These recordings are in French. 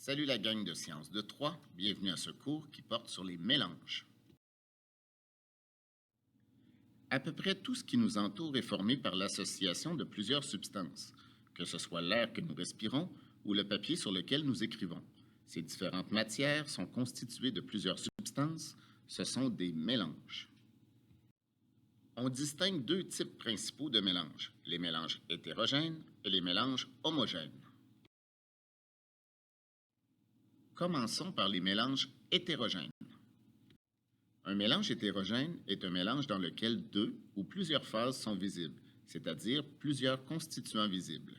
Salut la gang de Sciences de 3, bienvenue à ce cours qui porte sur les mélanges. À peu près tout ce qui nous entoure est formé par l'association de plusieurs substances, que ce soit l'air que nous respirons ou le papier sur lequel nous écrivons. Ces différentes matières sont constituées de plusieurs substances, ce sont des mélanges. On distingue deux types principaux de mélanges, les mélanges hétérogènes et les mélanges homogènes. Commençons par les mélanges hétérogènes. Un mélange hétérogène est un mélange dans lequel deux ou plusieurs phases sont visibles, c'est-à-dire plusieurs constituants visibles.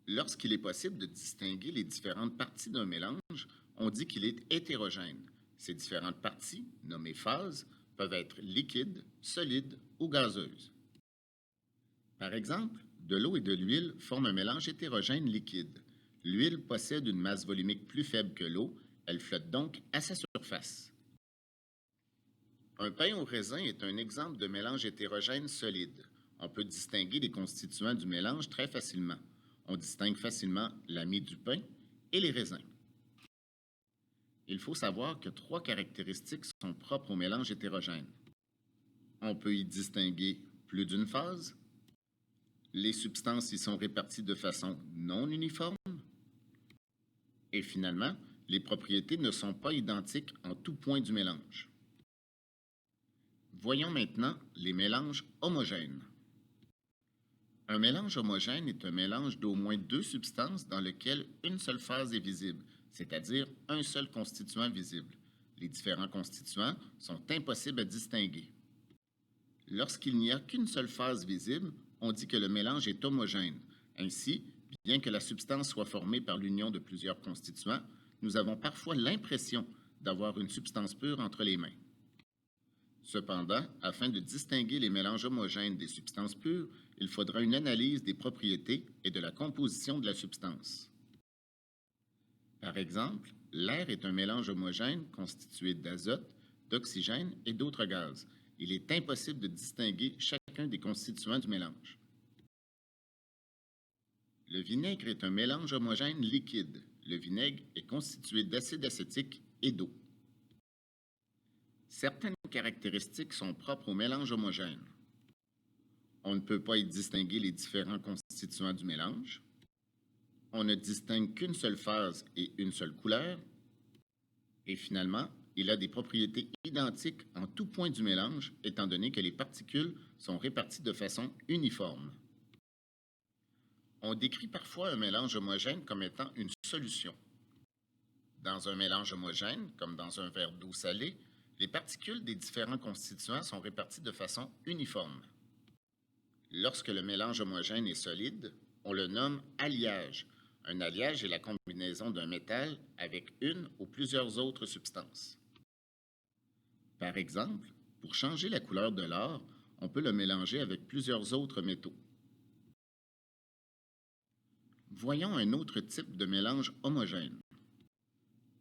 Lorsqu'il est possible de distinguer les différentes parties d'un mélange, on dit qu'il est hétérogène. Ces différentes parties, nommées phases, peuvent être liquides, solides ou gazeuses. Par exemple, de l'eau et de l'huile forment un mélange hétérogène liquide. L'huile possède une masse volumique plus faible que l'eau, elle flotte donc à sa surface. Un pain au raisin est un exemple de mélange hétérogène solide. On peut distinguer les constituants du mélange très facilement. On distingue facilement la mie du pain et les raisins. Il faut savoir que trois caractéristiques sont propres au mélange hétérogène. On peut y distinguer plus d'une phase, les substances y sont réparties de façon non uniforme, et finalement, les propriétés ne sont pas identiques en tout point du mélange. Voyons maintenant les mélanges homogènes. Un mélange homogène est un mélange d'au moins deux substances dans lequel une seule phase est visible, c'est-à-dire un seul constituant visible. Les différents constituants sont impossibles à distinguer. Lorsqu'il n'y a qu'une seule phase visible, on dit que le mélange est homogène. Ainsi, bien que la substance soit formée par l'union de plusieurs constituants, nous avons parfois l'impression d'avoir une substance pure entre les mains. Cependant, afin de distinguer les mélanges homogènes des substances pures, il faudra une analyse des propriétés et de la composition de la substance. Par exemple, l'air est un mélange homogène constitué d'azote, d'oxygène et d'autres gaz. Il est impossible de distinguer chacun des constituants du mélange. Le vinaigre est un mélange homogène liquide. Le vinaigre est constitué d'acide acétique et d'eau. Certaines caractéristiques sont propres au mélange homogène. On ne peut pas y distinguer les différents constituants du mélange. On ne distingue qu'une seule phase et une seule couleur. Et finalement, il a des propriétés identiques en tout point du mélange, étant donné que les particules sont réparties de façon uniforme. On décrit parfois un mélange homogène comme étant une solution. Dans un mélange homogène, comme dans un verre d'eau salée, les particules des différents constituants sont réparties de façon uniforme. Lorsque le mélange homogène est solide, on le nomme alliage. Un alliage est la combinaison d'un métal avec une ou plusieurs autres substances. Par exemple, pour changer la couleur de l'or, on peut le mélanger avec plusieurs autres métaux. Voyons un autre type de mélange homogène.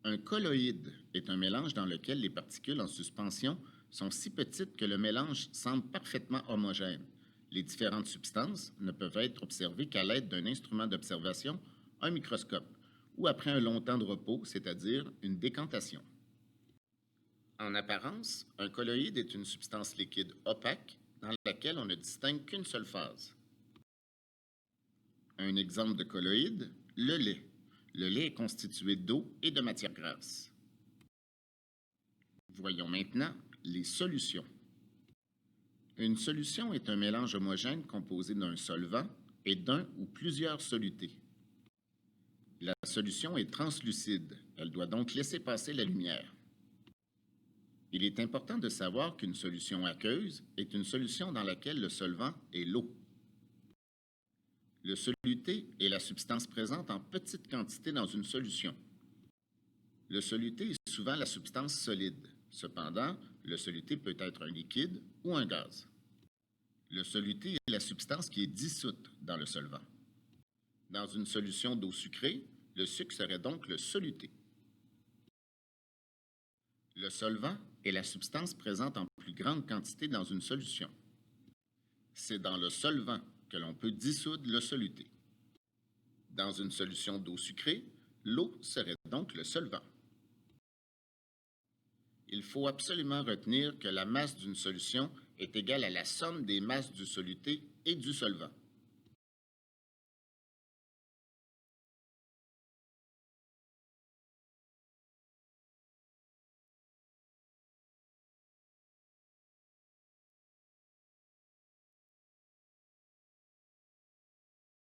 Un colloïde est un mélange dans lequel les particules en suspension sont si petites que le mélange semble parfaitement homogène. Les différentes substances ne peuvent être observées qu'à l'aide d'un instrument d'observation, un microscope, ou après un long temps de repos, c'est-à-dire une décantation. En apparence, un colloïde est une substance liquide opaque dans laquelle on ne distingue qu'une seule phase. Un exemple de colloïde, le lait. Le lait est constitué d'eau et de matière grasse. Voyons maintenant les solutions. Une solution est un mélange homogène composé d'un solvant et d'un ou plusieurs solutés. La solution est translucide, elle doit donc laisser passer la lumière. Il est important de savoir qu'une solution aqueuse est une solution dans laquelle le solvant est l'eau. Le soluté est la substance présente en petite quantité dans une solution. Le soluté est souvent la substance solide. Cependant, le soluté peut être un liquide ou un gaz. Le soluté est la substance qui est dissoute dans le solvant. Dans une solution d'eau sucrée, le sucre serait donc le soluté. Le solvant est la substance présente en plus grande quantité dans une solution. C'est dans le solvant que l'on peut dissoudre le soluté. Dans une solution d'eau sucrée, L'eau serait donc le solvant. Il faut absolument retenir que la masse d'une solution est égale à la somme des masses du soluté et du solvant.